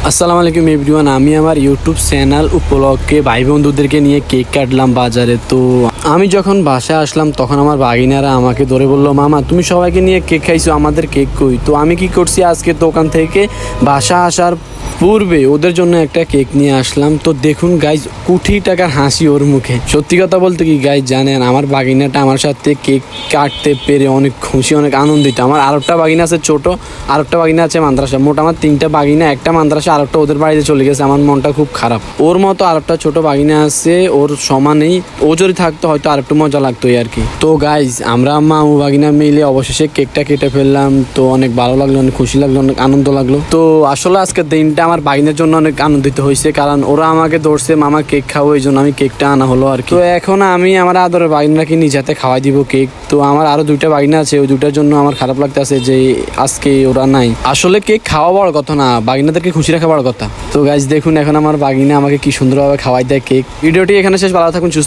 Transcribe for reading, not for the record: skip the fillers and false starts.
আসসালামু আলাইকুম এভরিওয়ান। আমি আমার ইউটিউব চ্যানেল উপলক্ষে ভাই বন্ধুদেরকে নিয়ে কেক কাটলাম বাজারে। তো আমি যখন বাসায় আসলাম তখন আমার বাগিনারা আমাকে ধরে বললো, মামা তুমি সবাইকে নিয়ে কেক খাইছো, আমাদের কেক কই? তো আমি কি করছি, আজকে দোকান থেকে বাসা আসার পূর্বে ওদের জন্য একটা কেক নিয়ে আসলাম। তো দেখুন গাইজ, কোটি টাকার হাসি ওর মুখে। সত্যি কথা বলতে কি গাইজ জানেন, আমার বাগিনাটা আমার সাথে কেক কাটতে পেরে অনেক খুশি, অনেক আনন্দিত। আমার আরেকটা বাগিনা আছে ছোট, আরেকটা বাগিনা আছে মাদ্রাসা। মোট আমার তিনটা বাগিনা, একটা মাদ্রাসা, আরেকটা ওদের বাড়িতে চলে গেছে। আমার মনটা খুব খারাপ। ওর মতো আরেকটা ছোট বাগিনা আছে, ওর সমানেই। ও যদি থাকতো হয়তো আরেকটু মজা লাগতো আর কি। তো গাইজ, আমরা মামু বাগিনা মিলে অবশেষে কেকটা কেটে ফেললাম। তো অনেক ভালো লাগলো, অনেক খুশি লাগলো, অনেক আনন্দ লাগলো। তো আসলে আজকের দিনটা আমার বাগিনার জন্য অনেক আনন্দিত হয়েছে, কারণ ওরা আমাকে ধরছে মামা কেক খাবো, এই জন্য আমি কেকটা আনা হলো আর কি। তো এখন আমি আমার আদরের বাগিনাকে নিজ হাতে খাওয়াই দিব কেক। তো আমার আরো দুইটা বাগিনা আছে, ওই দুইটার জন্য আমার খারাপ লাগতেছে যে আজকে ওরা নাই। আসলে কেক খাওয়া বড় কথা না, বাগিনাদেরকে খুশি রাখা বড় কথা। তো গাইজ দেখুন, এখন আমার বাগিনা আমাকে কি সুন্দরভাবে খাওয়াই দেয় কেক। ভিডিওটি এখানে শেষ। ভালো থাকুন, সুস্থ